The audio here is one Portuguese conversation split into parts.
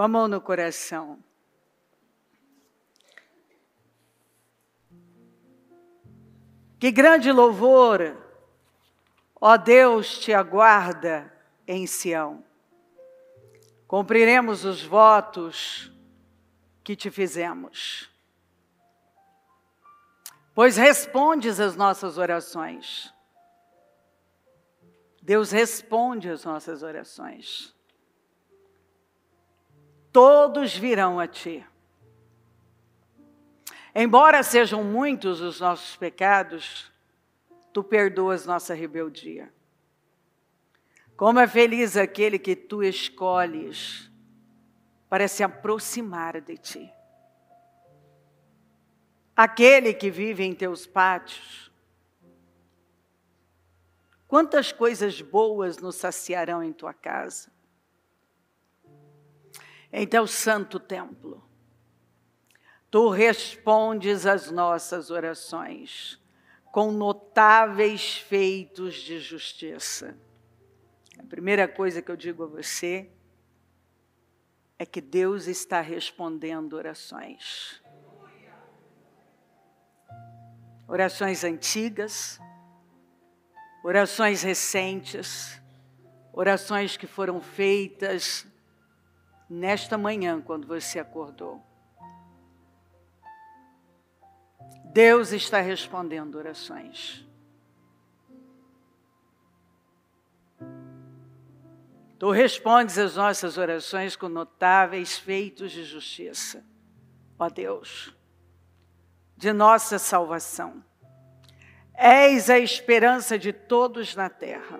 com a mão no coração. Que grande louvor, ó Deus, te aguarda em Sião. Cumpriremos os votos que te fizemos, pois respondes às nossas orações. Deus responde às nossas orações. Todos virão a ti. Embora sejam muitos os nossos pecados, tu perdoas nossa rebeldia. Como é feliz aquele que tu escolhes para se aproximar de ti. Aquele que vive em teus pátios. Quantas coisas boas nos saciarão em tua casa. Em teu santo templo. Tu respondes às nossas orações com notáveis feitos de justiça. A primeira coisa que eu digo a você é que Deus está respondendo orações. Orações antigas, orações recentes, orações que foram feitas nesta manhã, quando você acordou. Deus está respondendo orações. Tu respondes às nossas orações com notáveis feitos de justiça, ó Deus, de nossa salvação. És a esperança de todos na terra,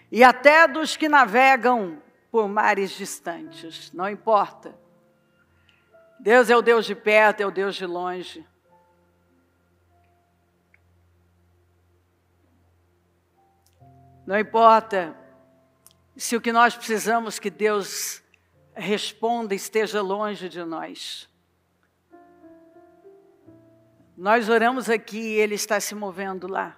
e até dos que navegam por mares distantes, não importa. Deus é o Deus de perto, é o Deus de longe. Não importa se o que nós precisamos que Deus responda esteja longe de nós. Nós oramos aqui e Ele está se movendo lá.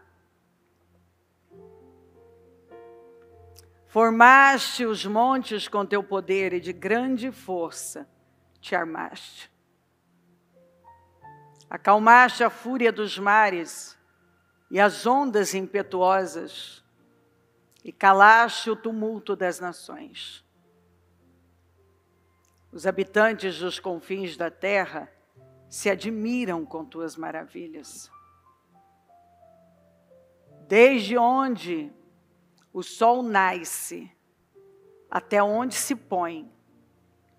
Formaste os montes com teu poder e de grande força te armaste. Acalmaste a fúria dos mares e as ondas impetuosas e calaste o tumulto das nações. Os habitantes dos confins da terra se admiram com tuas maravilhas. Desde onde o sol nasce até onde se põe,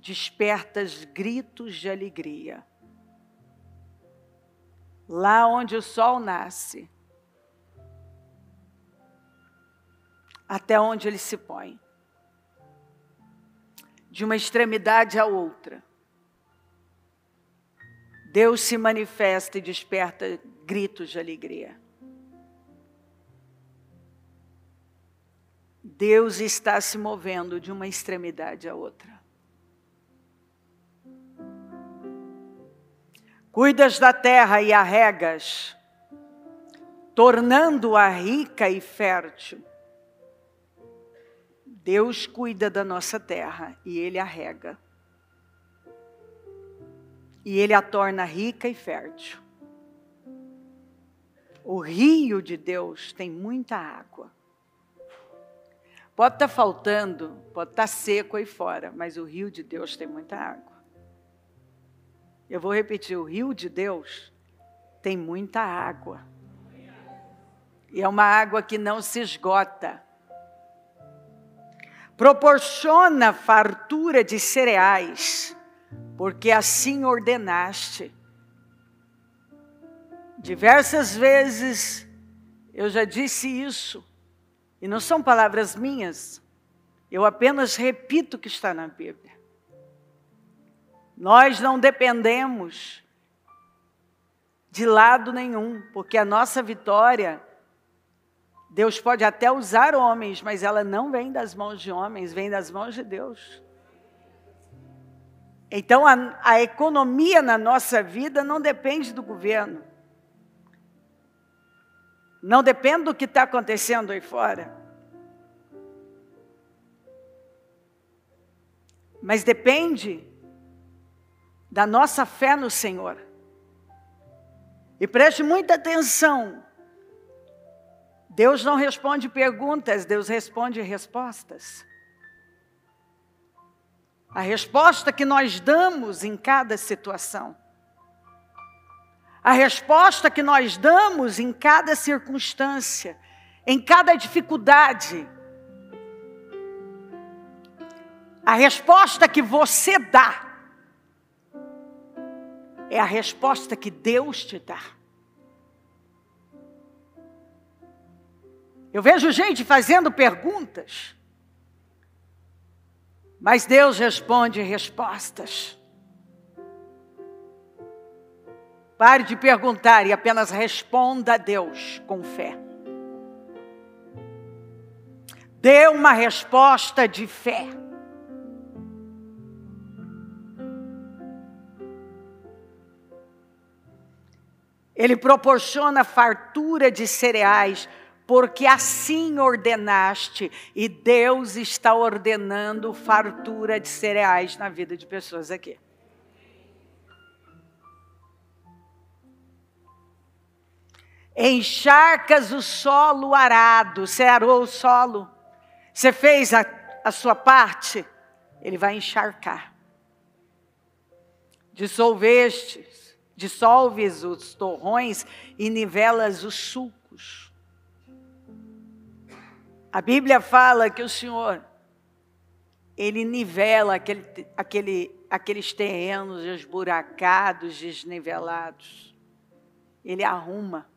despertas gritos de alegria. Lá onde o sol nasce, até onde ele se põe, de uma extremidade à outra, Deus se manifesta e desperta gritos de alegria. Deus está se movendo de uma extremidade à outra. Cuidas da terra e a regas, tornando-a rica e fértil. Deus cuida da nossa terra e Ele a rega. E Ele a torna rica e fértil. O rio de Deus tem muita água. Pode estar faltando, pode estar seco aí fora, mas o rio de Deus tem muita água. Eu vou repetir, o rio de Deus tem muita água. E é uma água que não se esgota. Proporciona fartura de cereais, porque assim ordenaste. Diversas vezes eu já disse isso, e não são palavras minhas, eu apenas repito o que está na Bíblia. Nós não dependemos de lado nenhum, porque a nossa vitória, Deus pode até usar homens, mas ela não vem das mãos de homens, vem das mãos de Deus. Então a economia na nossa vida não depende do governo. Não depende do que está acontecendo aí fora. Mas depende da nossa fé no Senhor. E preste muita atenção. Deus não responde perguntas, Deus responde respostas. A resposta que nós damos em cada situação. A resposta que nós damos em cada circunstância, em cada dificuldade. A resposta que você dá é a resposta que Deus te dá. Eu vejo gente fazendo perguntas, mas Deus responde respostas. Pare de perguntar e apenas responda a Deus com fé. Dê uma resposta de fé. Ele proporciona fartura de cereais, porque assim ordenaste, e Deus está ordenando fartura de cereais na vida de pessoas aqui. Encharcas o solo arado, você arou o solo, você fez a sua parte, ele vai encharcar. Dissolves os torrões e nivelas os sulcos. A Bíblia fala que o Senhor, Ele nivela aqueles terrenos esburacados, desnivelados. Ele arruma.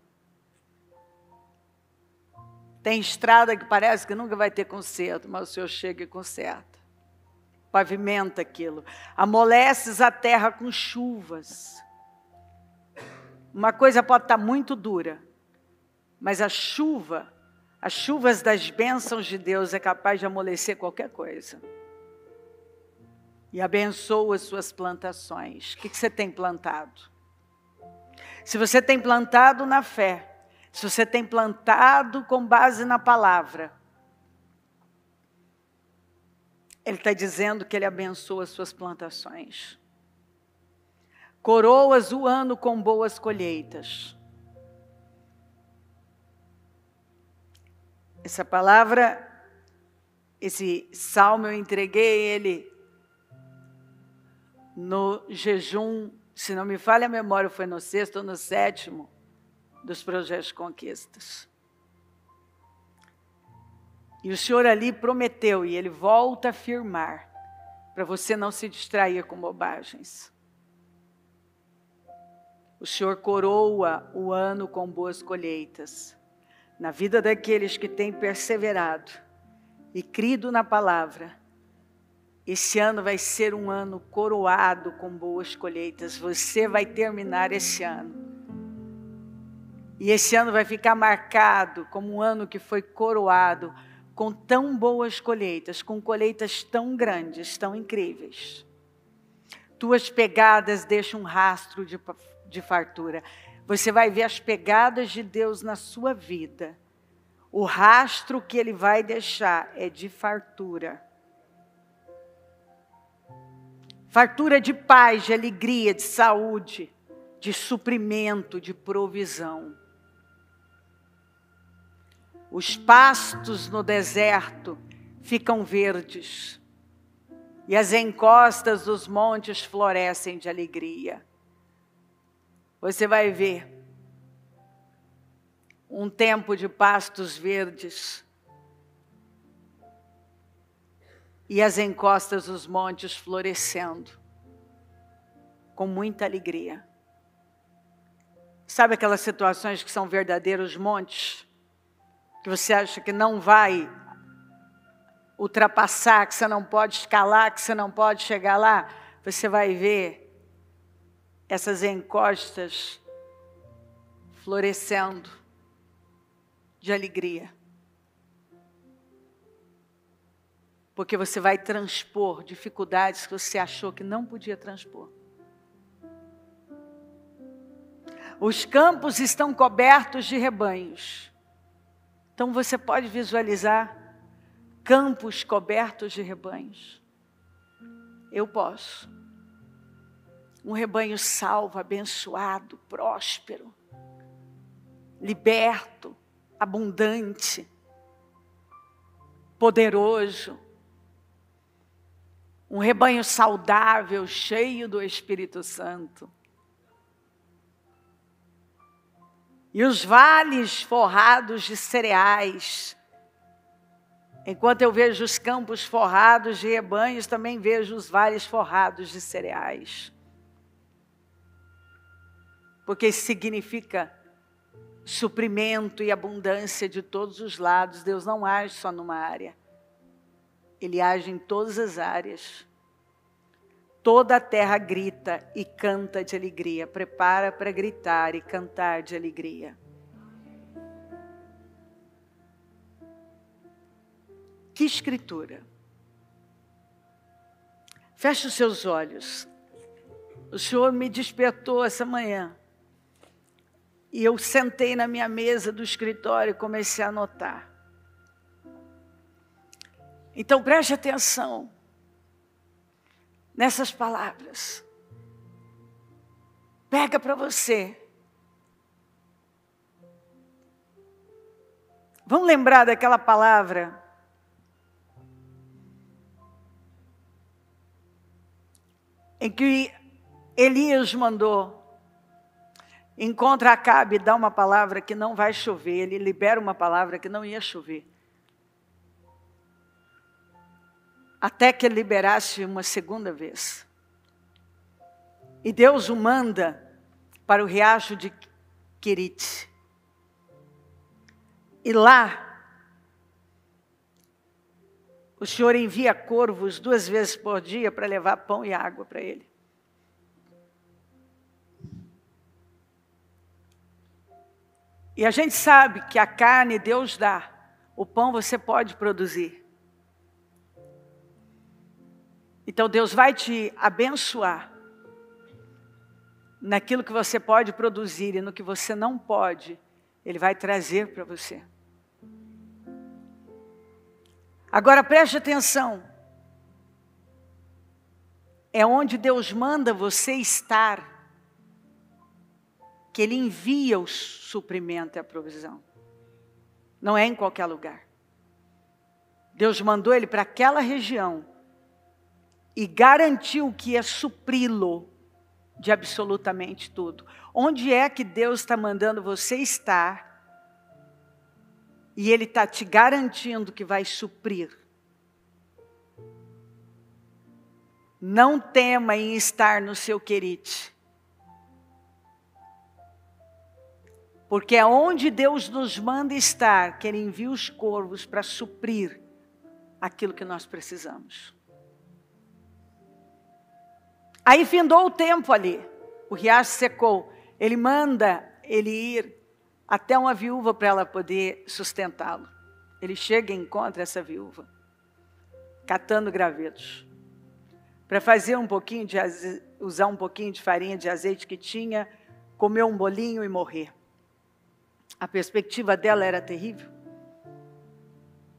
Tem estrada que parece que nunca vai ter conserto, mas o Senhor chega e conserta. Pavimenta aquilo. Amoleces a terra com chuvas. Uma coisa pode estar muito dura, mas as chuvas das bênçãos de Deus é capaz de amolecer qualquer coisa. E abençoa as suas plantações. O que você tem plantado? Se você tem plantado na fé, se você tem plantado com base na palavra, Ele está dizendo que Ele abençoa as suas plantações. Coroas o ano com boas colheitas. Essa palavra, esse salmo eu entreguei ele no jejum, se não me falha a memória, foi no 6º ou no 7º dos projetos de conquistas. E o Senhor ali prometeu, e Ele volta a afirmar, para você não se distrair com bobagens. O Senhor coroa o ano com boas colheitas. Na vida daqueles que têm perseverado e crido na palavra, esse ano vai ser um ano coroado com boas colheitas. Você vai terminar esse ano. E esse ano vai ficar marcado como um ano que foi coroado com tão boas colheitas, com colheitas tão grandes, tão incríveis. Tuas pegadas deixam um rastro de fartura. Você vai ver as pegadas de Deus na sua vida. O rastro que Ele vai deixar é de fartura. Fartura de paz, de alegria, de saúde, de suprimento, de provisão. Os pastos no deserto ficam verdes. E as encostas dos montes florescem de alegria. Você vai ver um tempo de pastos verdes e as encostas dos montes florescendo com muita alegria. Sabe aquelas situações que são verdadeiros montes, que você acha que não vai ultrapassar, que você não pode escalar, que você não pode chegar lá? Você vai ver essas encostas florescendo de alegria. Porque você vai transpor dificuldades que você achou que não podia transpor. Os campos estão cobertos de rebanhos. Então você pode visualizar campos cobertos de rebanhos. Eu posso. Um rebanho salvo, abençoado, próspero, liberto, abundante, poderoso. Um rebanho saudável, cheio do Espírito Santo. E os vales forrados de cereais. Enquanto eu vejo os campos forrados de rebanhos, também vejo os vales forrados de cereais. Porque isso significa suprimento e abundância de todos os lados. Deus não age só numa área. Ele age em todas as áreas. Toda a terra grita e canta de alegria. Prepara para gritar e cantar de alegria. Que escritura. Feche os seus olhos. O Senhor me despertou essa manhã. E eu sentei na minha mesa do escritório e comecei a anotar. Então preste atenção nessas palavras. Pega para você. Vamos lembrar daquela palavra em que Elias mandou: encontra Acabe e dá uma palavra que não vai chover. Ele libera uma palavra que não ia chover. Até que ele liberasse uma segunda vez. E Deus o manda para o riacho de Querite. E lá, o Senhor envia corvos 2 vezes por dia para levar pão e água para ele. E a gente sabe que a carne Deus dá, o pão você pode produzir. Então Deus vai te abençoar naquilo que você pode produzir e no que você não pode, Ele vai trazer para você. Agora preste atenção. É onde Deus manda você estar que Ele envia o suprimento e a provisão. Não é em qualquer lugar. Deus mandou ele para aquela região e garantiu que ia supri-lo de absolutamente tudo. Onde é que Deus está mandando você estar e Ele está te garantindo que vai suprir? Não tema em estar no seu Querite. Porque é onde Deus nos manda estar que Ele envia os corvos para suprir aquilo que nós precisamos. Aí findou o tempo ali, o riacho secou. Ele manda ele ir até uma viúva para ela poder sustentá-lo. Ele chega e encontra essa viúva, catando gravetos, para fazer um pouquinho de usar um pouquinho de farinha de azeite que tinha, comer um bolinho e morrer. A perspectiva dela era terrível.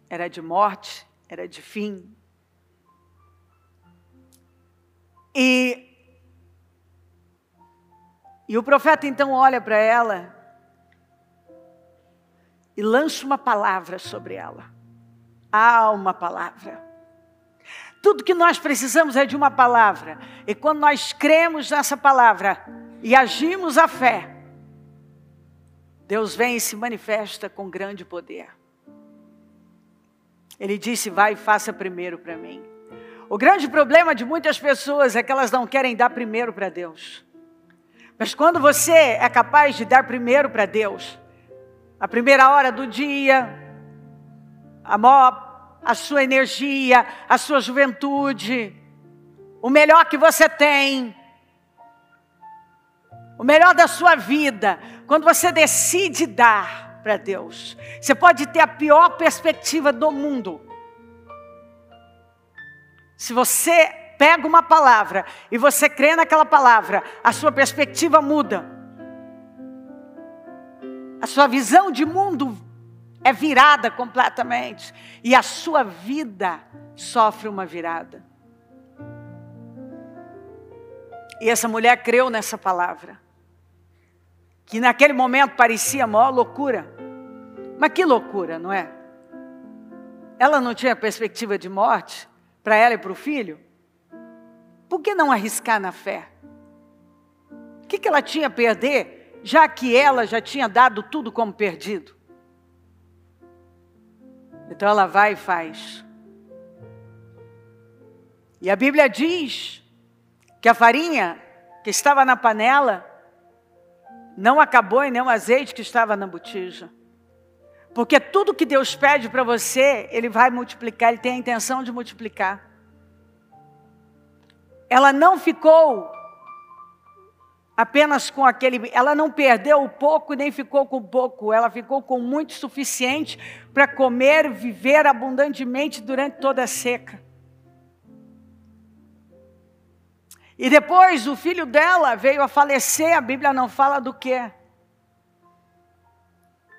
Era de morte, era de fim. E o profeta então olha para ela e lança uma palavra sobre ela. Há uma palavra. Tudo que nós precisamos é de uma palavra. E quando nós cremos nessa palavra e agimos a fé, Deus vem e se manifesta com grande poder. Ele disse: vai e faça primeiro para mim. O grande problema de muitas pessoas é que elas não querem dar primeiro para Deus. Mas quando você é capaz de dar primeiro para Deus, a primeira hora do dia, a sua energia, a sua juventude, o melhor que você tem, o melhor da sua vida, quando você decide dar para Deus, você pode ter a pior perspectiva do mundo. Se você pega uma palavra e você crê naquela palavra, a sua perspectiva muda. A sua visão de mundo é virada completamente. E a sua vida sofre uma virada. E essa mulher creu nessa palavra, que naquele momento parecia a maior loucura. Mas que loucura, não é? Ela não tinha perspectiva de morte para ela e para o filho? Por que não arriscar na fé? O que ela tinha a perder, já que ela já tinha dado tudo como perdido? Então ela vai e faz. E a Bíblia diz que a farinha que estava na panela não acabou e nem o azeite que estava na botija. Porque tudo que Deus pede para você, Ele vai multiplicar, Ele tem a intenção de multiplicar. Ela não ficou apenas com aquele, ela não perdeu o pouco nem ficou com pouco, ela ficou com muito suficiente para comer, viver abundantemente durante toda a seca. E depois o filho dela veio a falecer, a Bíblia não fala do quê.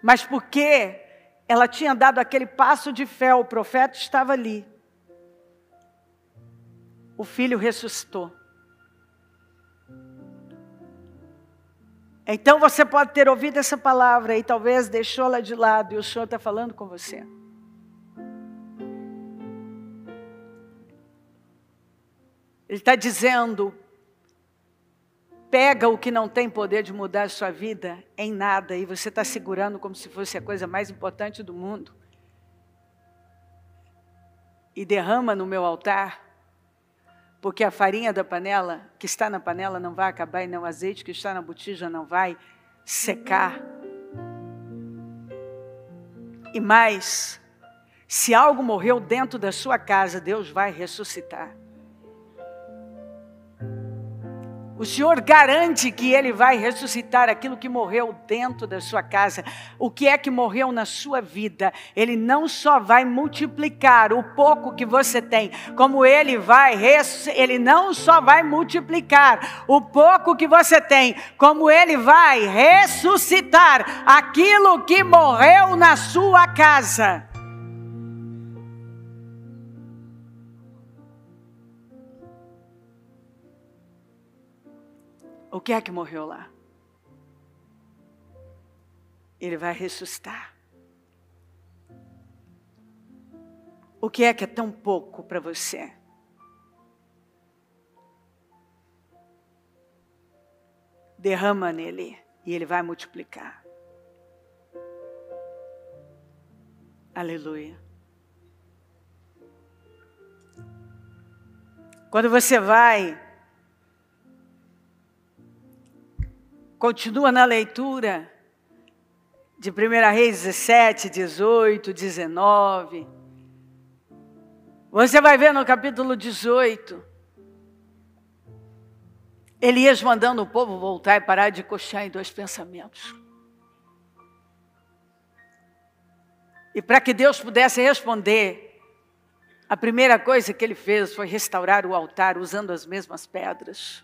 Mas porque ela tinha dado aquele passo de fé, o profeta estava ali. O filho ressuscitou. Então você pode ter ouvido essa palavra e talvez deixou ela de lado e o Senhor está falando com você. Ele está dizendo, pega o que não tem poder de mudar a sua vida em nada e você está segurando como se fosse a coisa mais importante do mundo. E derrama no meu altar, porque a farinha da panela, que está na panela, não vai acabar e nem o azeite que está na botija não vai secar. E mais, se algo morreu dentro da sua casa, Deus vai ressuscitar. O Senhor garante que Ele vai ressuscitar aquilo que morreu dentro da sua casa. O que é que morreu na sua vida? Ele não só vai multiplicar o pouco que você tem, como Ele não só vai multiplicar o pouco que você tem, como Ele vai ressuscitar aquilo que morreu na sua casa. O que é que morreu lá? Ele vai ressuscitar. O que é tão pouco para você? Derrama nele e ele vai multiplicar. Aleluia. Quando você vai, continua na leitura de 1 Reis 17, 18, 19. Você vai ver no capítulo 18, Elias mandando o povo voltar e parar de coxar em dois pensamentos. E para que Deus pudesse responder, a primeira coisa que ele fez foi restaurar o altar usando as mesmas pedras.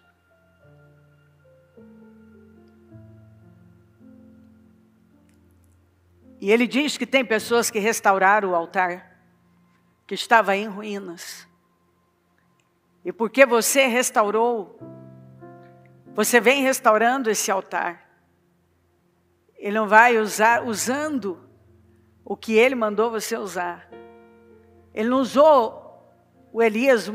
E ele diz que tem pessoas que restauraram o altar, que estava em ruínas. E porque você restaurou, você vem restaurando esse altar. Ele não vai usando o que ele mandou você usar. Ele não usou o Elias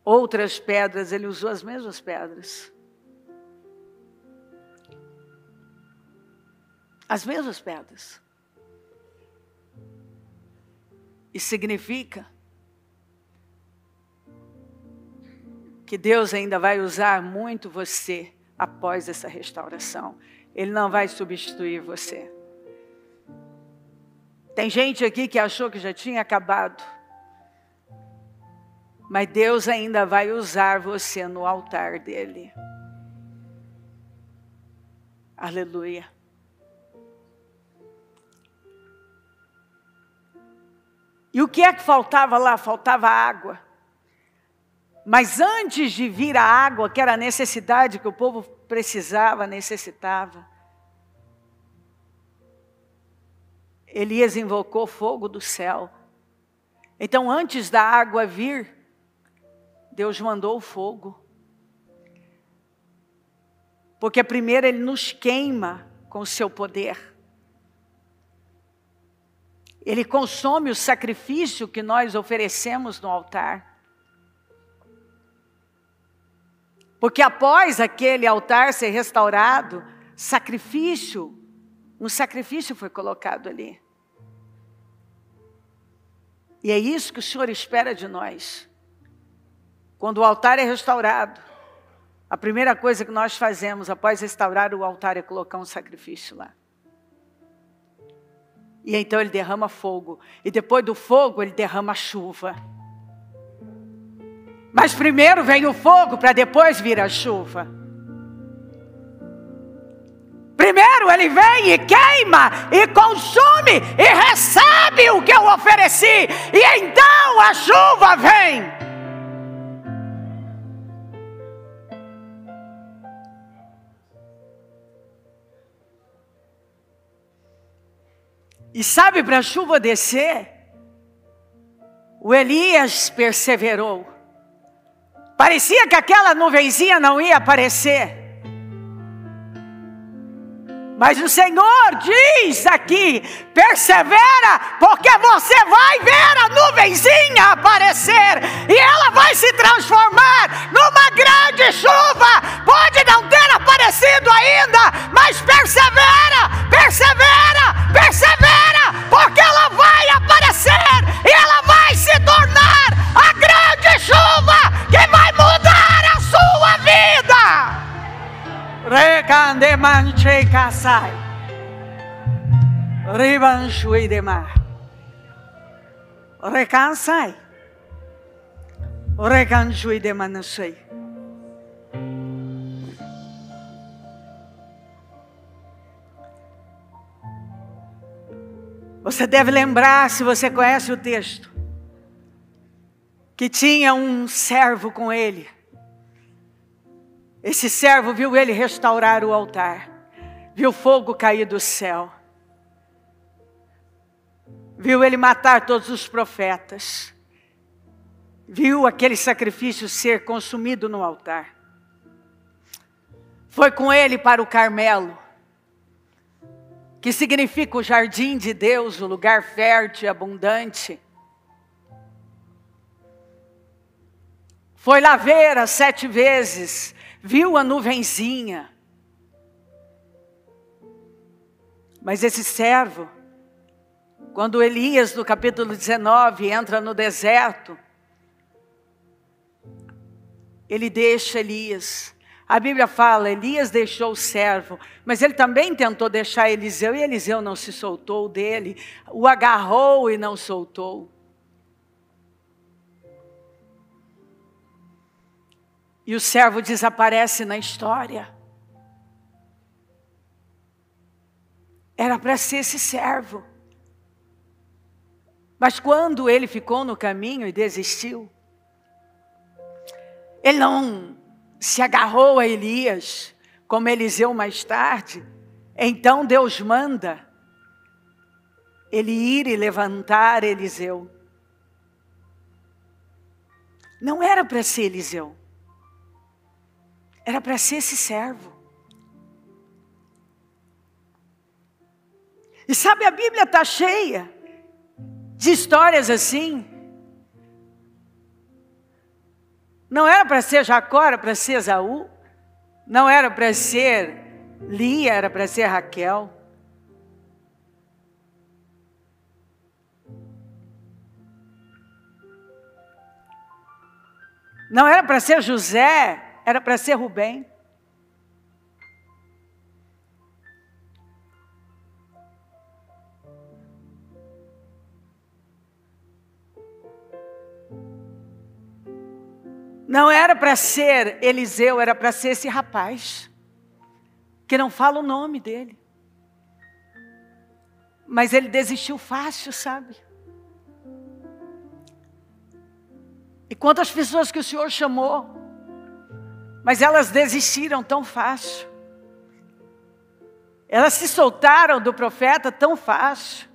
outras pedras, ele usou as mesmas pedras. As mesmas pedras. Isso significa que Deus ainda vai usar muito você após essa restauração. Ele não vai substituir você. Tem gente aqui que achou que já tinha acabado. Mas Deus ainda vai usar você no altar dele. Aleluia. E o que é que faltava lá? Faltava água. Mas antes de vir a água, que era a necessidade que o povo necessitava, Elias invocou fogo do céu. Então, antes da água vir, Deus mandou o fogo. Porque primeiro Ele nos queima com o seu poder. Ele consome o sacrifício que nós oferecemos no altar. Porque após aquele altar ser restaurado, um sacrifício foi colocado ali. E é isso que o Senhor espera de nós. Quando o altar é restaurado, a primeira coisa que nós fazemos após restaurar o altar é colocar um sacrifício lá. E então Ele derrama fogo. E depois do fogo Ele derrama chuva. Mas primeiro vem o fogo para depois vir a chuva. Primeiro Ele vem e queima, e consome, e recebe o que eu ofereci. E então a chuva vem. E sabe, para a chuva descer, o Elias perseverou. Parecia que aquela nuvenzinha não ia aparecer. Mas o Senhor diz aqui, persevera, porque você vai ver a nuvenzinha aparecer. E ela vai se transformar numa grande chuva. Pode não ter aparecido ainda, mas persevera, persevera, persevera, porque ela vai aparecer. E ela vai se tornar a grande chuva que vai mudar a sua vida. Recande manche casai, ribanchui de mar, recansai, recanchui de manasei. Você deve lembrar, se você conhece o texto, que tinha um servo com ele. Esse servo viu ele restaurar o altar, viu fogo cair do céu, viu ele matar todos os profetas, viu aquele sacrifício ser consumido no altar. Foi com ele para o Carmelo, que significa o jardim de Deus, o lugar fértil e abundante. Foi lá ver as 7 vezes, viu a nuvenzinha. Mas esse servo, quando Elias, no capítulo 19, entra no deserto, ele deixa Elias. A Bíblia fala, Elias deixou o servo, mas ele também tentou deixar Eliseu, e Eliseu não se soltou dele, o agarrou e não soltou. E o servo desaparece na história. Era para ser esse servo. Mas quando ele ficou no caminho e desistiu, ele não se agarrou a Elias, como Eliseu mais tarde. Então Deus manda ele ir e levantar Eliseu. Não era para ser Eliseu. Era para ser esse servo. E sabe, a Bíblia está cheia de histórias assim. Não era para ser Jacó, era para ser Esaú. Não era para ser Lia, era para ser Raquel. Não era para ser José, era para ser Rubem. Não era para ser Eliseu, era para ser esse rapaz, que não fala o nome dele. Mas ele desistiu fácil, sabe? E quantas pessoas que o Senhor chamou, mas elas desistiram tão fácil. Elas se soltaram do profeta tão fácil.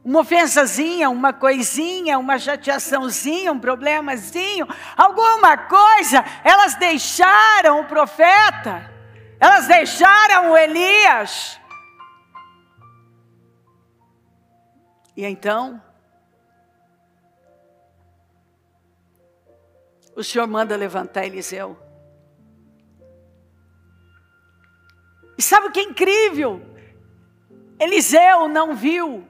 uma ofensazinha, uma coisinha, uma chateaçãozinha, um problemazinho, alguma coisa, elas deixaram o profeta, elas deixaram o Elias. E então, o Senhor manda levantar Eliseu. E sabe o que é incrível? Eliseu não viu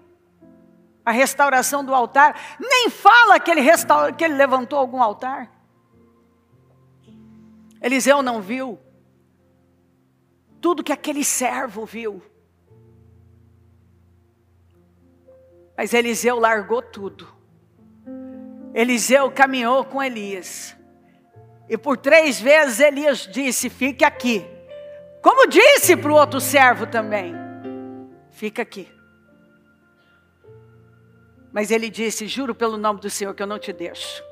a restauração do altar, nem fala que ele levantou algum altar. Eliseu não viu tudo que aquele servo viu. Mas Eliseu largou tudo. Eliseu caminhou com Elias. E por 3 vezes Elias disse, fique aqui. Como disse para o outro servo também, fica aqui. Mas ele disse, juro pelo nome do Senhor que eu não te deixo.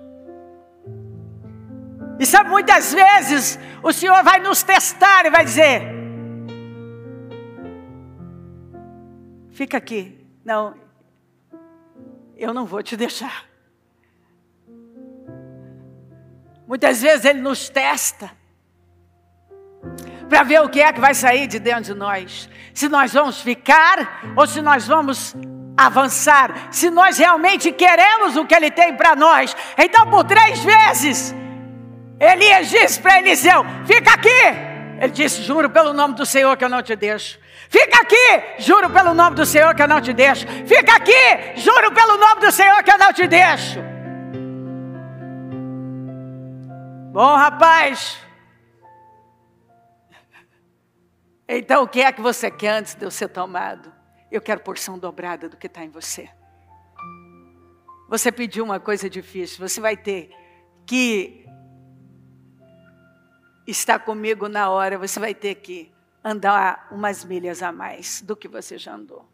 E sabe, muitas vezes o Senhor vai nos testar e vai dizer, fica aqui. Não, eu não vou te deixar. Muitas vezes Ele nos testa para ver o que é que vai sair de dentro de nós. Se nós vamos ficar ou se nós vamos avançar. Se nós realmente queremos o que Ele tem para nós. Então por 3 vezes Elias disse para Eliseu, fica aqui. Ele disse, juro pelo nome do Senhor que eu não te deixo. Fica aqui, juro pelo nome do Senhor que eu não te deixo. Fica aqui, juro pelo nome do Senhor que eu não te deixo. Bom, rapaz. Então o que é que você quer antes de eu ser tomado? Eu quero porção dobrada do que está em você. Você pediu uma coisa difícil, você vai ter que estar comigo na hora, você vai ter que andar umas milhas a mais do que você já andou.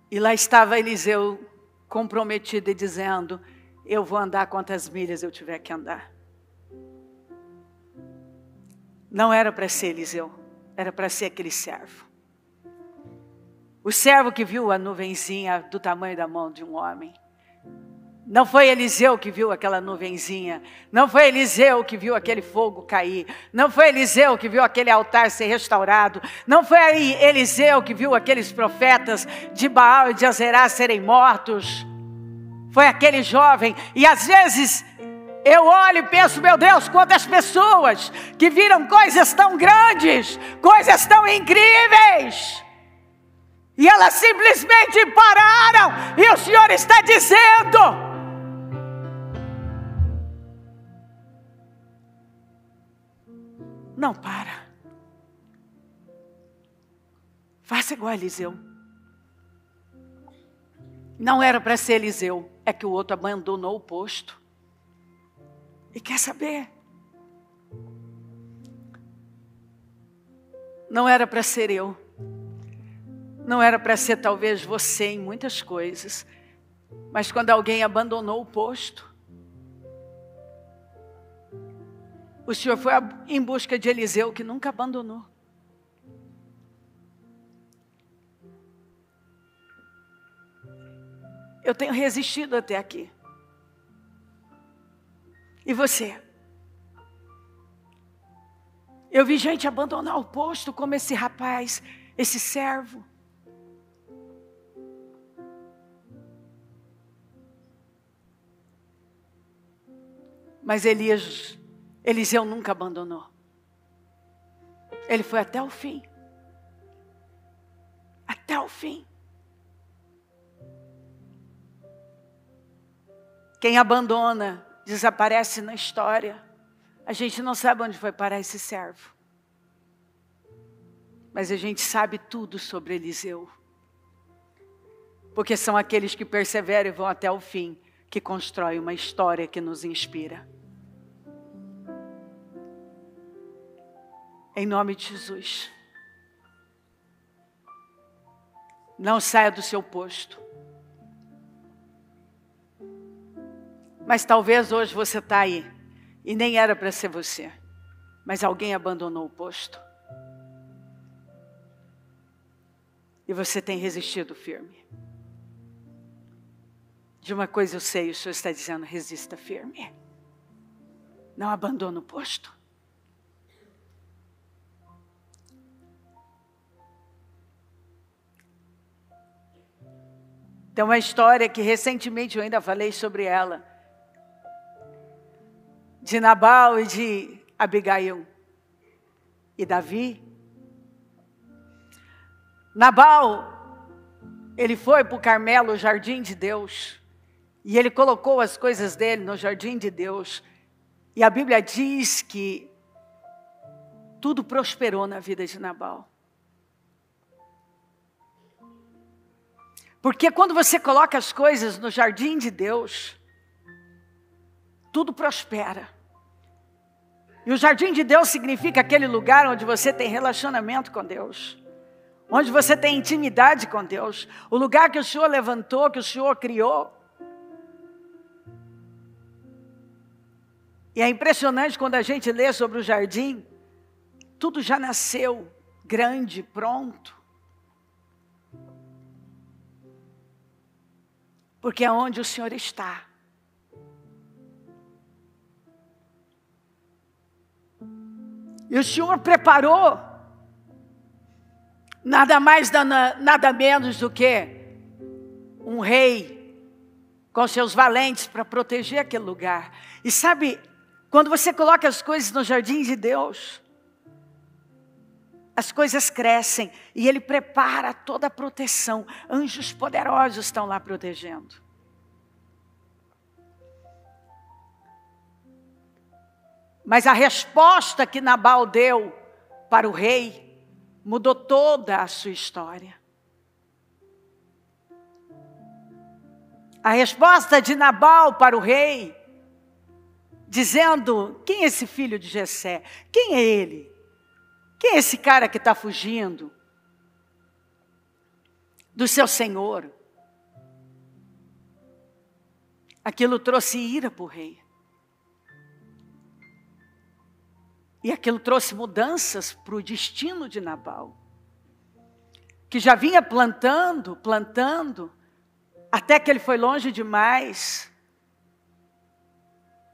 E lá estava Eliseu comprometido e dizendo, eu vou andar quantas milhas eu tiver que andar. Não era para ser Eliseu, era para ser aquele servo. O servo que viu a nuvenzinha do tamanho da mão de um homem. Não foi Eliseu que viu aquela nuvenzinha. Não foi Eliseu que viu aquele fogo cair. Não foi Eliseu que viu aquele altar ser restaurado. Não foi Eliseu que viu aqueles profetas de Baal e de Azerá serem mortos. Foi aquele jovem. E às vezes eu olho e penso, meu Deus, quantas pessoas que viram coisas tão grandes, coisas tão incríveis. E elas simplesmente pararam. E o Senhor está dizendo, não para. Faça igual a Eliseu. Não era para ser Eliseu, é que o outro abandonou o posto. E quer saber? Não era para ser eu. Não era para ser talvez você em muitas coisas. Mas quando alguém abandonou o posto, o Senhor foi em busca de Eliseu, que nunca abandonou. Eu tenho resistido até aqui. E você? Eu vi gente abandonar o posto, como esse rapaz, esse servo. Mas Eliseu nunca abandonou. Ele foi até o fim. Até o fim. Quem abandona, desaparece na história. A gente não sabe onde foi parar esse servo. Mas a gente sabe tudo sobre Eliseu. Porque são aqueles que perseveram e vão até o fim, que constroem uma história que nos inspira. Em nome de Jesus. Não saia do seu posto. Mas talvez hoje você está aí. E nem era para ser você. Mas alguém abandonou o posto. E você tem resistido firme. De uma coisa eu sei, o Senhor está dizendo, resista firme. Não abandone o posto. Tem uma história que recentemente eu ainda falei sobre ela. De Nabal e de Abigail. E Davi. Nabal, ele foi para o Carmelo, o jardim de Deus. E ele colocou as coisas dele no jardim de Deus. E a Bíblia diz que tudo prosperou na vida de Nabal. Porque quando você coloca as coisas no jardim de Deus, tudo prospera. E o jardim de Deus significa aquele lugar onde você tem relacionamento com Deus. Onde você tem intimidade com Deus. O lugar que o Senhor levantou, que o Senhor criou. E é impressionante quando a gente lê sobre o jardim, tudo já nasceu grande, pronto. Porque é onde o Senhor está. E o Senhor preparou nada mais, nada menos do que um rei com seus valentes para proteger aquele lugar. E sabe, quando você coloca as coisas no jardim de Deus, as coisas crescem e Ele prepara toda a proteção. Anjos poderosos estão lá protegendo. Mas a resposta que Nabal deu para o rei mudou toda a sua história. A resposta de Nabal para o rei, dizendo, quem é esse filho de Jessé? Quem é ele? Quem é esse cara que está fugindo do seu senhor? Aquilo trouxe ira para o rei. E aquilo trouxe mudanças para o destino de Nabal. Que já vinha plantando, até que ele foi longe demais.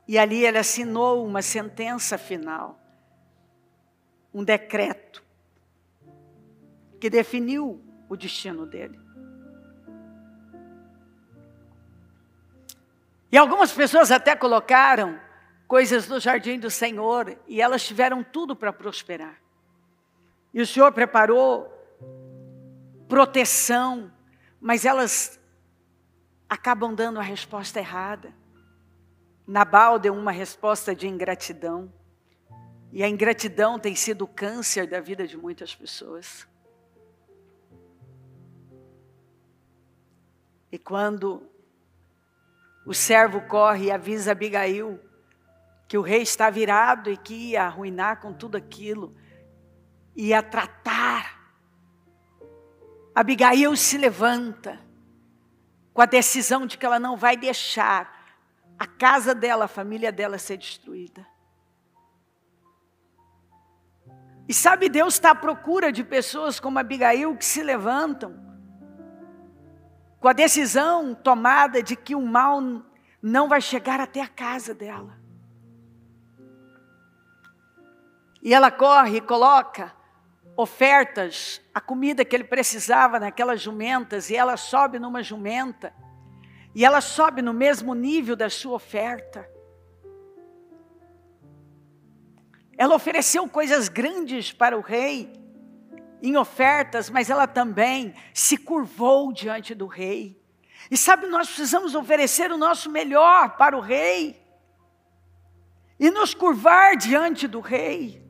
E ali ele assinou uma sentença final. Um decreto. Que definiu o destino dele. E algumas pessoas até colocaram coisas no jardim do Senhor, e elas tiveram tudo para prosperar. E o Senhor preparou proteção, mas elas acabam dando a resposta errada. Nabal deu uma resposta de ingratidão, e a ingratidão tem sido o câncer da vida de muitas pessoas. E quando o servo corre e avisa Abigail que o rei está virado e que ia arruinar com tudo aquilo, ia tratar. Abigail se levanta com a decisão de que ela não vai deixar a casa dela, a família dela ser destruída. E sabe, Deus está à procura de pessoas como Abigail que se levantam com a decisão tomada de que o mal não vai chegar até a casa dela. E ela corre e coloca ofertas, a comida que ele precisava naquelas jumentas, e ela sobe numa jumenta, e ela sobe no mesmo nível da sua oferta. Ela ofereceu coisas grandes para o rei, em ofertas, mas ela também se curvou diante do rei. E sabe, nós precisamos oferecer o nosso melhor para o rei, e nos curvar diante do rei.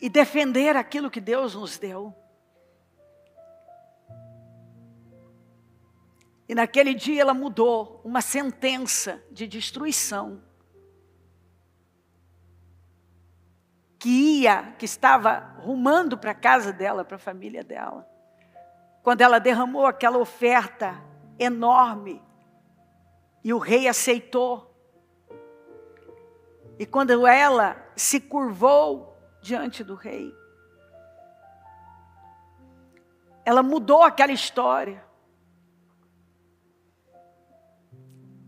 E defender aquilo que Deus nos deu. E naquele dia ela mudou uma sentença de destruição. Que estava rumando para a casa dela, para a família dela. Quando ela derramou aquela oferta enorme. E o rei aceitou. E quando ela se curvou diante do rei, ela mudou aquela história.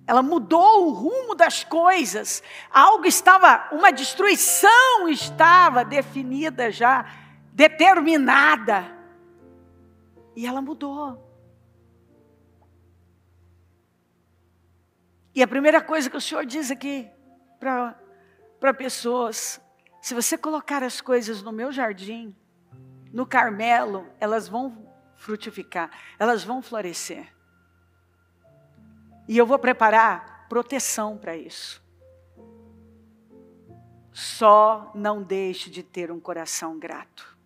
Ela mudou o rumo das coisas. Uma destruição estava definida já, determinada. E ela mudou. E a primeira coisa que o Senhor diz aqui para pessoas: se você colocar as coisas no meu jardim, no Carmelo, elas vão frutificar, elas vão florescer. E eu vou preparar proteção para isso. Só não deixe de ter um coração grato.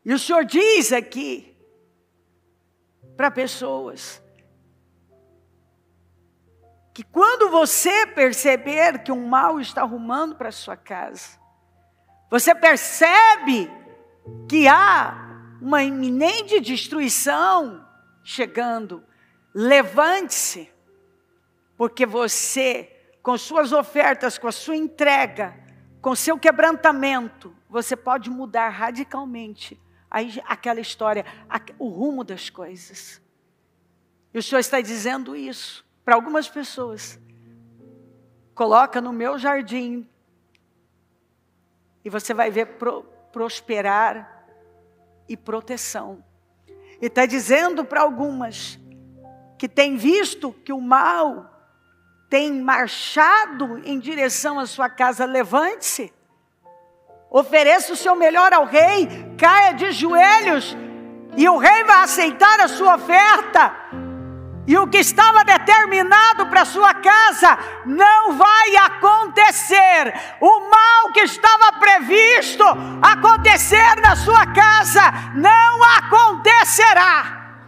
E o Senhor diz aqui para pessoas que quando você perceber que um mal está arrumando para a sua casa, você percebe que há uma iminente destruição chegando, levante-se, porque você, com suas ofertas, com a sua entrega, com seu quebrantamento, você pode mudar radicalmente aquela história, o rumo das coisas. E o Senhor está dizendo isso para algumas pessoas: coloca no meu jardim, e você vai ver prosperar e proteção. E está dizendo para algumas que têm visto que o mal tem marchado em direção à sua casa: levante-se, ofereça o seu melhor ao rei, caia de joelhos, e o rei vai aceitar a sua oferta. E o que estava determinado para a sua casa não vai acontecer. O mal que estava previsto acontecer na sua casa não acontecerá.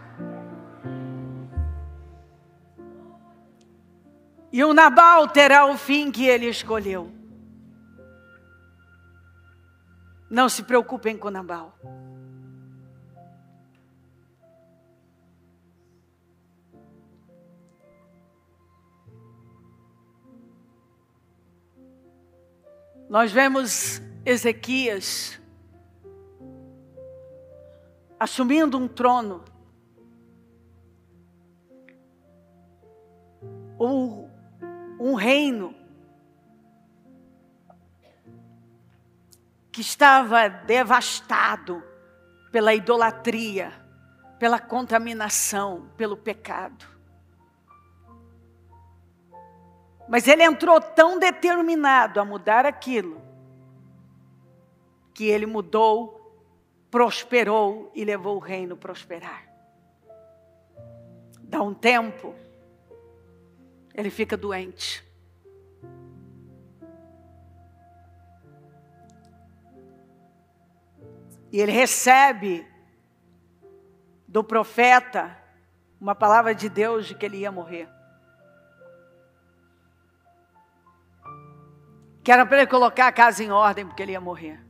E o Nabal terá o fim que ele escolheu. Não se preocupem com Nabal. Nós vemos Ezequias assumindo um trono, um reino que estava devastado pela idolatria, pela contaminação, pelo pecado. Mas ele entrou tão determinado a mudar aquilo, que ele mudou, prosperou e levou o reino a prosperar. Dá um tempo, ele fica doente. E ele recebe do profeta uma palavra de Deus de que ele ia morrer. Que era para ele colocar a casa em ordem, porque ele ia morrer.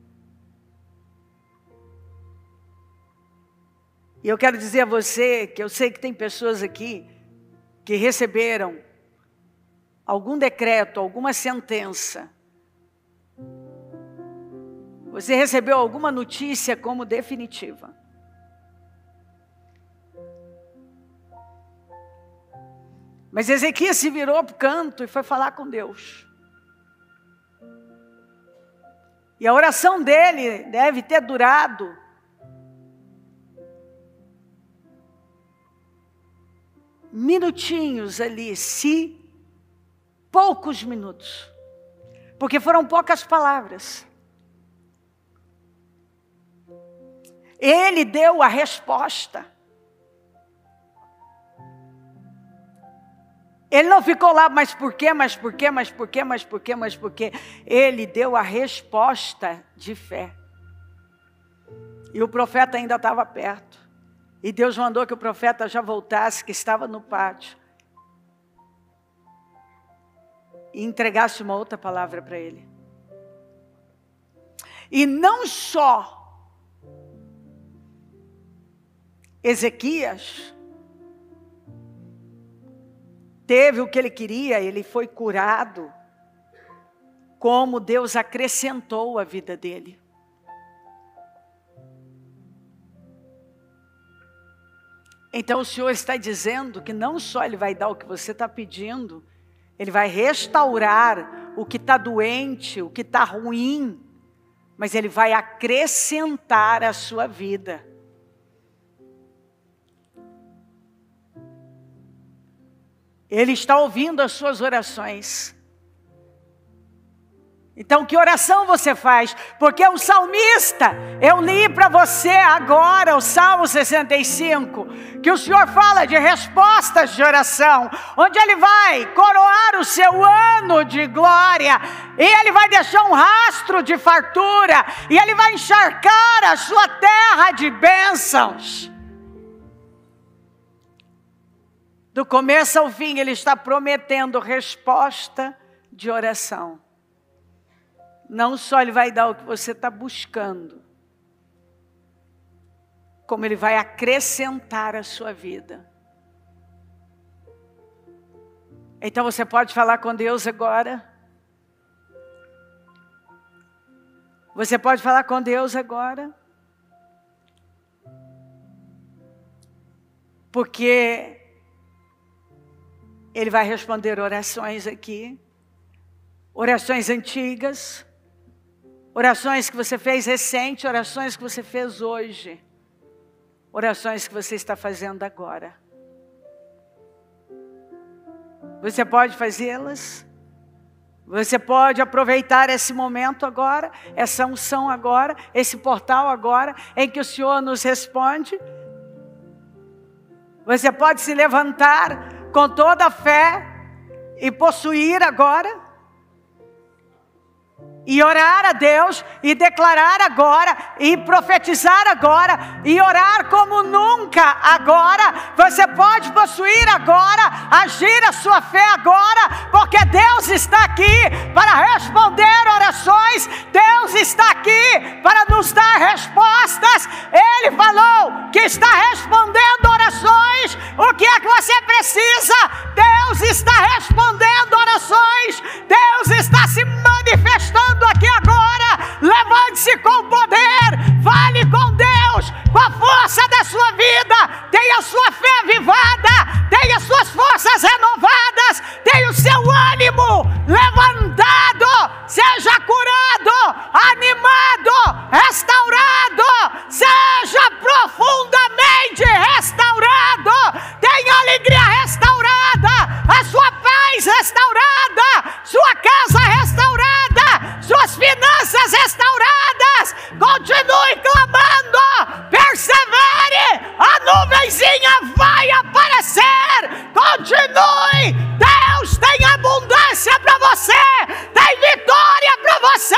E eu quero dizer a você, que eu sei que tem pessoas aqui que receberam algum decreto, alguma sentença. Você recebeu alguma notícia como definitiva. Mas Ezequias se virou para o canto e foi falar com Deus. E a oração dele deve ter durado minutinhos ali, poucos minutos. Porque foram poucas palavras. Ele deu a resposta. Ele não ficou lá, mas por quê, mas por quê, mas por quê, mas por quê, mas por quê. Ele deu a resposta de fé. E o profeta ainda estava perto. E Deus mandou que o profeta já voltasse, que estava no pátio. E entregasse uma outra palavra para ele. E não só Ezequias teve o que ele queria, ele foi curado, como Deus acrescentou a vida dele. Então o Senhor está dizendo que não só Ele vai dar o que você está pedindo, Ele vai restaurar o que está doente, o que está ruim, mas Ele vai acrescentar a sua vida. Ele está ouvindo as suas orações. Então, que oração você faz? Porque o salmista, eu li para você agora o Salmo 65, que o Senhor fala de respostas de oração, onde Ele vai coroar o seu ano de glória, e Ele vai deixar um rastro de fartura, e Ele vai encharcar a sua terra de bênçãos. Do começo ao fim, Ele está prometendo resposta de oração. Não só Ele vai dar o que você está buscando, como Ele vai acrescentar a sua vida. Então você pode falar com Deus agora. Você pode falar com Deus agora. Porque Ele vai responder orações aqui. Orações antigas. Orações que você fez recente, orações que você fez hoje. Orações que você está fazendo agora. Você pode fazê-las. Você pode aproveitar esse momento agora, essa unção agora, esse portal agora, em que o Senhor nos responde. Você pode se levantar com toda a fé e possuir agora. E orar a Deus, e declarar agora, e profetizar agora, e orar como nunca agora. Você pode possuir agora, agir a sua fé agora, porque Deus está aqui para responder orações. Deus está aqui para nos dar respostas. Ele falou que está respondendo orações. O que é que você precisa? Deus está respondendo orações. Deus está se manifestando aqui agora. Levante-se com poder, fale com Deus, com a força da sua vida. Tenha a sua fé avivada, tenha as suas forças renovadas, tenha o seu ânimo levantado, seja curado, animado, restaurado, seja profundamente restaurado, tenha alegria restaurada, a sua paz restaurada, sua casa restaurada, suas finanças restauradas. Continue clamando, persevere, a nuvenzinha vai aparecer. Continue, Deus tem abundância para você, tem vitória para você,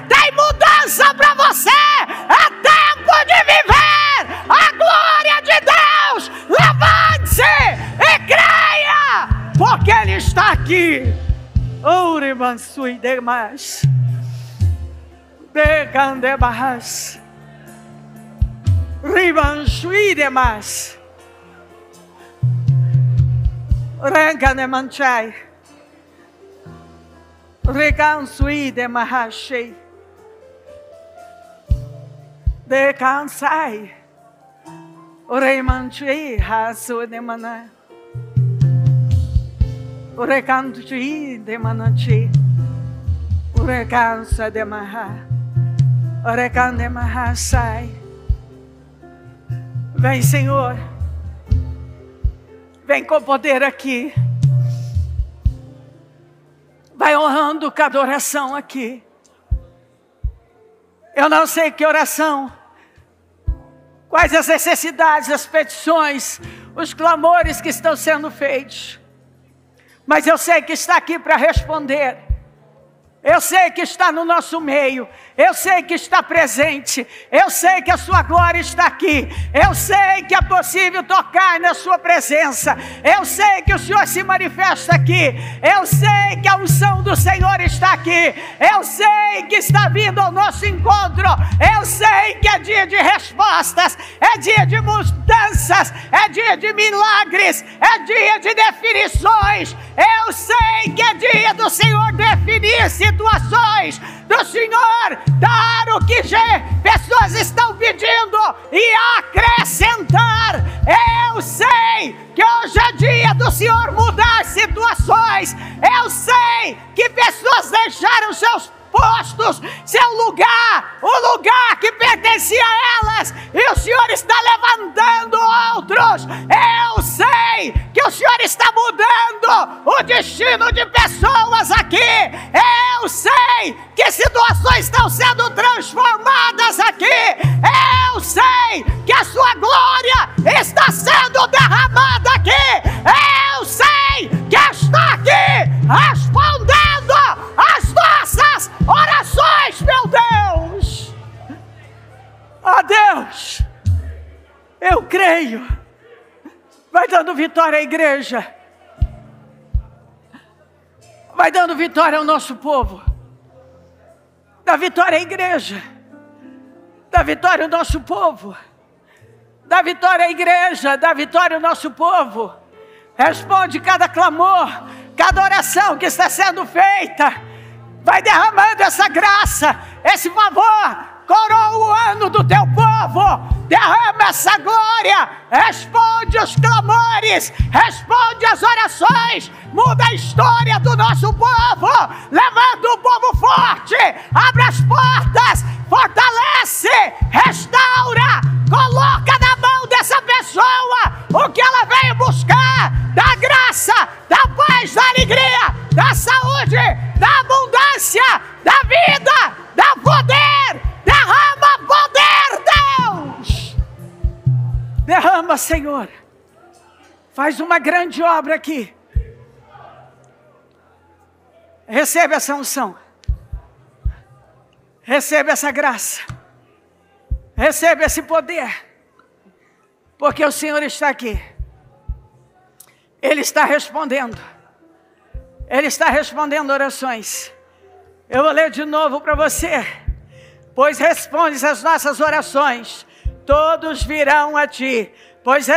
tem mudança para você. É tempo de viver a glória de Deus. Levante-se e creia, porque Ele está aqui. Uribansui demais, decandebahas, ribansui demais, renganemanchai, recansui demahashei, decansai, remanchei hasu demana. Urecanti de mananchi, urecansa de maha, urecan de maha sai. Vem, Senhor, vem com poder aqui. Vai honrando cada oração aqui. Eu não sei que oração, quais as necessidades, as petições, os clamores que estão sendo feitos. Mas eu sei que está aqui para responder. Eu sei que está no nosso meio. Eu sei que está presente. Eu sei que a sua glória está aqui. Eu sei que é possível tocar na sua presença. Eu sei que o Senhor se manifesta aqui. Eu sei que a unção do Senhor está aqui. Eu sei que está vindo ao nosso encontro. Eu sei que é dia de respostas. É dia de mudanças. É dia de milagres. É dia de definições. Eu sei que é dia do Senhor definir situações, do Senhor dar o que pessoas estão pedindo e acrescentar. Eu sei que hoje é dia do Senhor mudar situações. Eu sei que pessoas deixaram seus postos, seu lugar, o lugar que pertencia a elas, e o Senhor está levantando outros. Eu sei que o Senhor está mudando o destino de pessoas aqui. Eu sei que situações estão sendo transformadas aqui. Eu sei que a sua glória está sendo derramada aqui. Eu sei que está aqui respondendo as nossas orações, meu Deus. Ó Deus, eu creio. Vai dando vitória à igreja. Vai dando vitória ao nosso povo. Dá vitória à igreja. Dá vitória ao nosso povo. Dá vitória à igreja. Dá vitória ao nosso povo. Responde cada clamor, cada oração que está sendo feita. Vai derramando essa graça, esse favor. Coroa o ano do teu povo. Derrama essa glória. Responde os clamores. Responde as orações. Muda a história do nosso povo. Levanta o povo forte. Abre as portas. Fortalece. Restaura. Coloca na mão dessa pessoa o que ela veio buscar. Da graça, da paz, da alegria, da saúde, da abundância, da vida, da poder. Derrama poder, Deus. Derrama, Senhor. Faz uma grande obra aqui. Recebe essa unção. Recebe essa graça. Recebe esse poder. Porque o Senhor está aqui. Ele está respondendo. Ele está respondendo orações. Eu vou ler de novo para você. Pois respondes as nossas orações, todos virão a ti. Pois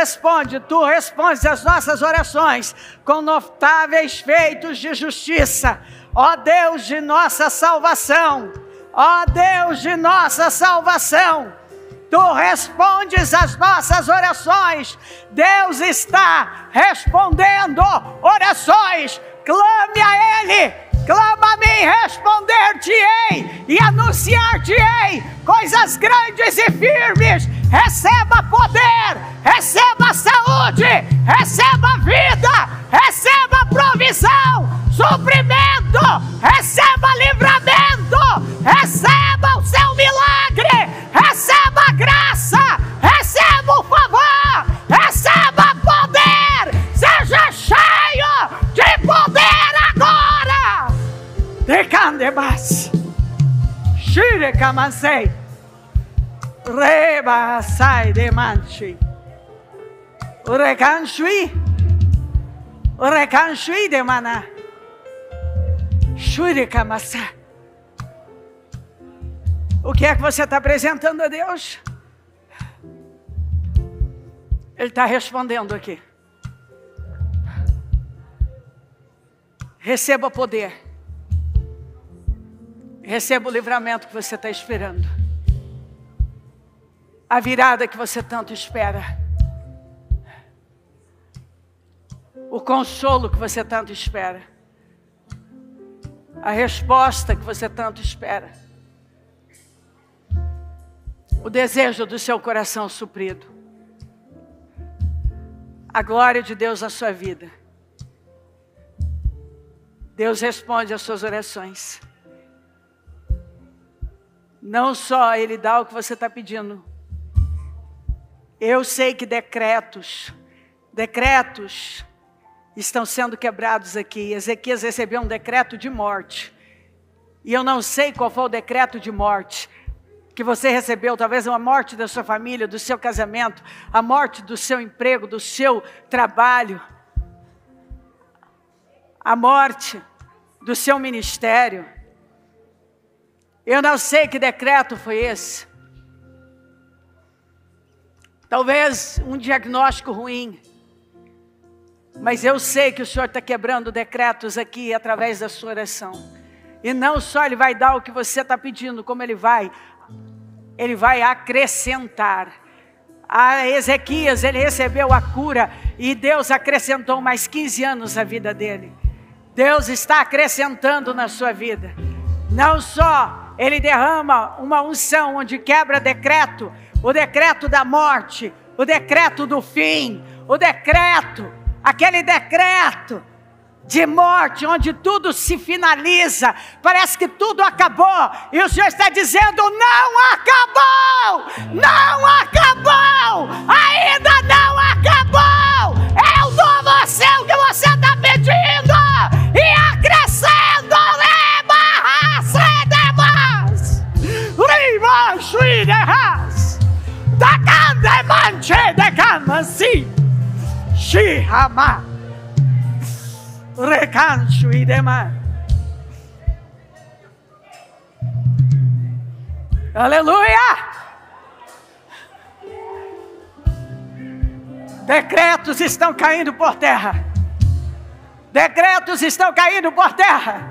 tu respondes as nossas orações com notáveis feitos de justiça. Ó Deus de nossa salvação, ó Deus de nossa salvação, tu respondes as nossas orações. Deus está respondendo orações. Clame a Ele. Clama a mim, responder-te-ei e anunciar-te-ei coisas grandes e firmes. Receba poder, receba saúde, receba vida, receba provisão, suprimento, receba livramento, receba o seu milagre, receba a graça, receba o favor, receba poder, seja cheio de poder agora. Decandebas, shire kamansei, reba sai de manchi, recanshui de mana, shire kamasa. O que é que você está apresentando a Deus? Ele está respondendo aqui. Receba poder. Receba o livramento que você está esperando. A virada que você tanto espera. O consolo que você tanto espera. A resposta que você tanto espera. O desejo do seu coração suprido. A glória de Deus na sua vida. Deus responde às suas orações. Não só Ele dá o que você está pedindo. Eu sei que decretos estão sendo quebrados aqui. Ezequias recebeu um decreto de morte. E eu não sei qual foi o decreto de morte que você recebeu, talvez a morte da sua família, do seu casamento, a morte do seu emprego, do seu trabalho, a morte do seu ministério. Eu não sei que decreto foi esse. Talvez um diagnóstico ruim. Mas eu sei que o Senhor está quebrando decretos aqui através da sua oração. E não só Ele vai dar o que você está pedindo, como Ele vai acrescentar. A Ezequias, ele recebeu a cura e Deus acrescentou mais 15 anos à vida dele. Deus está acrescentando na sua vida. Não só Ele derrama uma unção onde quebra decreto, o decreto da morte, o decreto do fim, aquele decreto de morte, onde tudo se finaliza, parece que tudo acabou, e o Senhor está dizendo, não acabou, ainda não acabou, eu dou você o que você está pedindo, e acrescento, recancho e demais. Aleluia! Decretos estão caindo por terra. Decretos estão caindo por terra.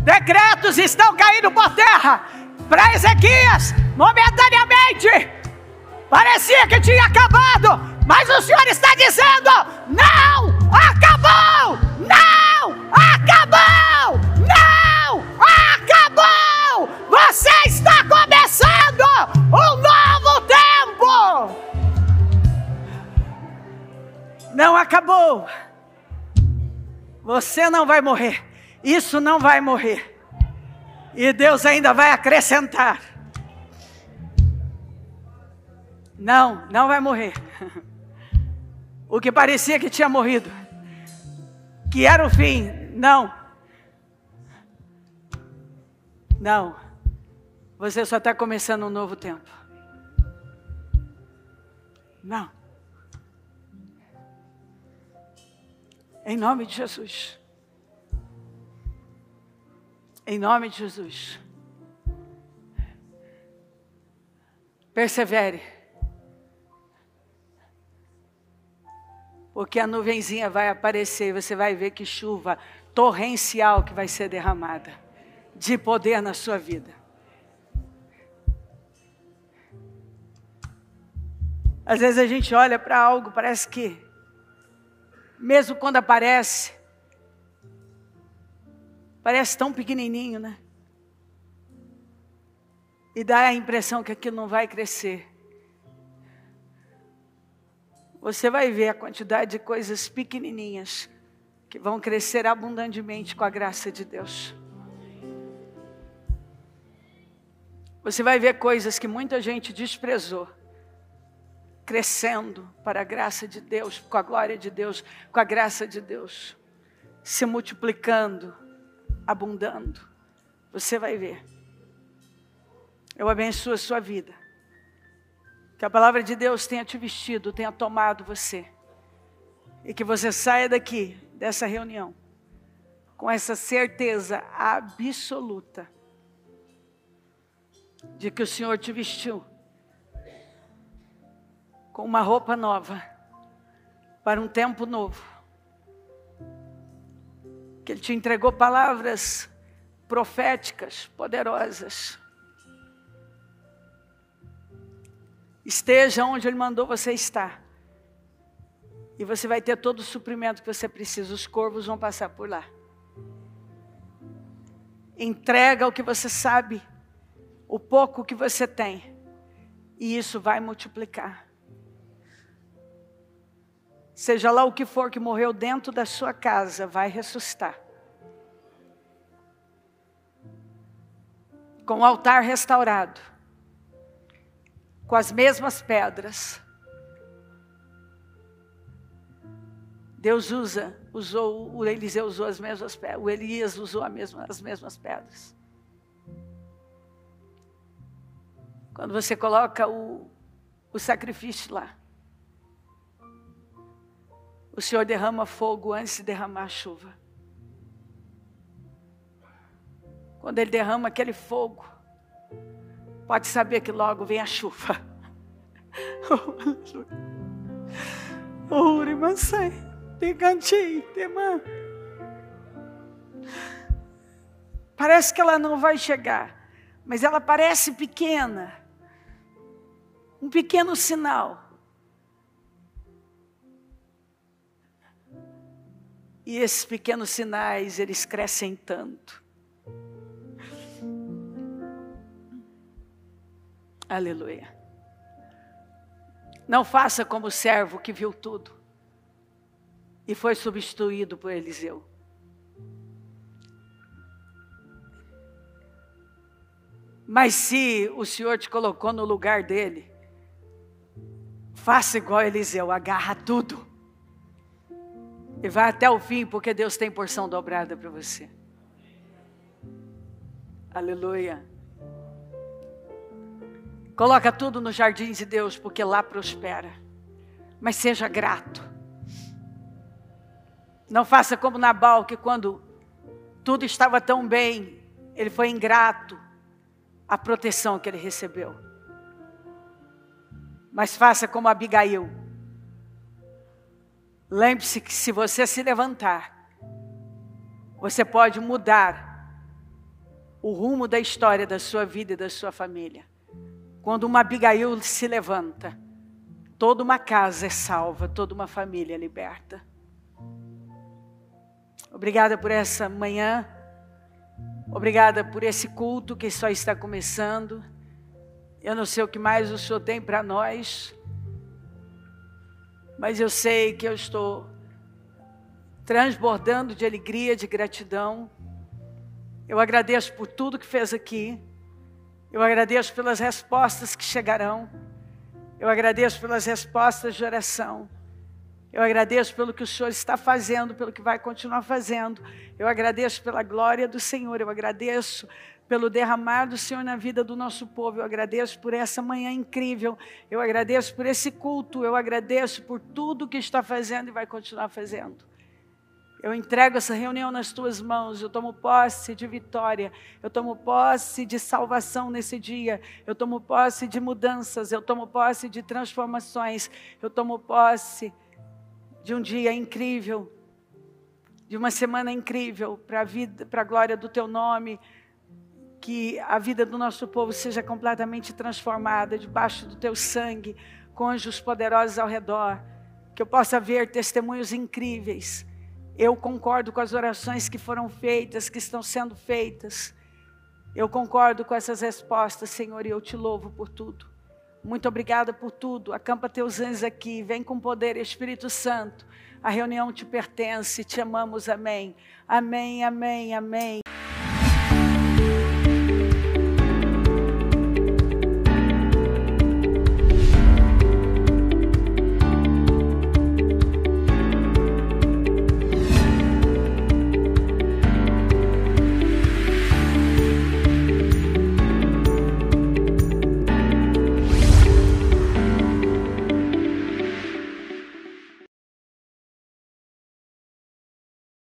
Decretos estão caindo por terra. Para Ezequias, momentaneamente, parecia que tinha acabado, mas o Senhor está dizendo, não acabou, não acabou, não acabou. Você está começando um novo tempo. Não acabou. Você não vai morrer. Isso não vai morrer. E Deus ainda vai acrescentar. Não vai morrer. O que parecia que tinha morrido, que era o fim, não. Você só está começando um novo tempo. Não. Em nome de Jesus. Em nome de Jesus. Persevere. Porque a nuvenzinha vai aparecer e você vai ver que chuva torrencial que vai ser derramada. De poder na sua vida. Às vezes a gente olha para algo, parece que, mesmo quando aparece, parece tão pequenininho, né? E dá a impressão que aquilo não vai crescer. Você vai ver a quantidade de coisas pequenininhas que vão crescer abundantemente com a graça de Deus. Você vai ver coisas que muita gente desprezou, crescendo para a graça de Deus, com a glória de Deus, com a graça de Deus, se multiplicando, abundando. Você vai ver. Eu abençoo a sua vida. Que a palavra de Deus tenha te vestido, tenha tomado você. E que você saia daqui, dessa reunião, com essa certeza absoluta de que o Senhor te vestiu com uma roupa nova, para um tempo novo. Que Ele te entregou palavras proféticas, poderosas. Esteja onde Ele mandou você estar. E você vai ter todo o suprimento que você precisa. Os corvos vão passar por lá. Entrega o que você sabe, o pouco que você tem. E isso vai multiplicar. Seja lá o que for que morreu dentro da sua casa, vai ressuscitar. Com o altar restaurado. Com as mesmas pedras. o Eliseu usou as mesmas pedras, o Elias usou as mesmas pedras. Quando você coloca o sacrifício lá, o Senhor derrama fogo antes de derramar a chuva. Quando Ele derrama aquele fogo, pode saber que logo vem a chuva. Parece que ela não vai chegar, mas ela parece pequena. Um pequeno sinal. E esses pequenos sinais, eles crescem tanto. Aleluia. Não faça como o servo que viu tudo e foi substituído por Eliseu. Mas se o Senhor te colocou no lugar dele, faça igual Eliseu, agarra tudo. E vai até o fim, porque Deus tem porção dobrada para você. Aleluia. Coloca tudo nos jardins de Deus, porque lá prospera. Mas seja grato. Não faça como Nabal, que quando tudo estava tão bem, ele foi ingrato à proteção que ele recebeu. Mas faça como Abigail. Lembre-se que se você se levantar, você pode mudar o rumo da história da sua vida e da sua família. Quando uma Abigail se levanta, toda uma casa é salva, toda uma família é liberta. Obrigada por essa manhã. Obrigada por esse culto que só está começando. Eu não sei o que mais o Senhor tem para nós, mas eu sei que eu estou transbordando de alegria, de gratidão. Eu agradeço por tudo que fez aqui. Eu agradeço pelas respostas que chegarão. Eu agradeço pelas respostas de oração. Eu agradeço pelo que o Senhor está fazendo, pelo que vai continuar fazendo. Eu agradeço pela glória do Senhor. Eu agradeço pelo derramar do Senhor na vida do nosso povo. Eu agradeço por essa manhã incrível. Eu agradeço por esse culto. Eu agradeço por tudo que está fazendo e vai continuar fazendo. Eu entrego essa reunião nas tuas mãos. Eu tomo posse de vitória. Eu tomo posse de salvação nesse dia. Eu tomo posse de mudanças. Eu tomo posse de transformações. Eu tomo posse de um dia incrível, de uma semana incrível para a vida, para a glória do teu nome. Que a vida do nosso povo seja completamente transformada debaixo do teu sangue, com anjos poderosos ao redor. Que eu possa ver testemunhos incríveis. Eu concordo com as orações que foram feitas, que estão sendo feitas. Eu concordo com essas respostas, Senhor, e eu te louvo por tudo. Muito obrigada por tudo. Acampa teus anjos aqui, vem com poder, Espírito Santo. A reunião te pertence, te amamos, amém. Amém, amém, amém.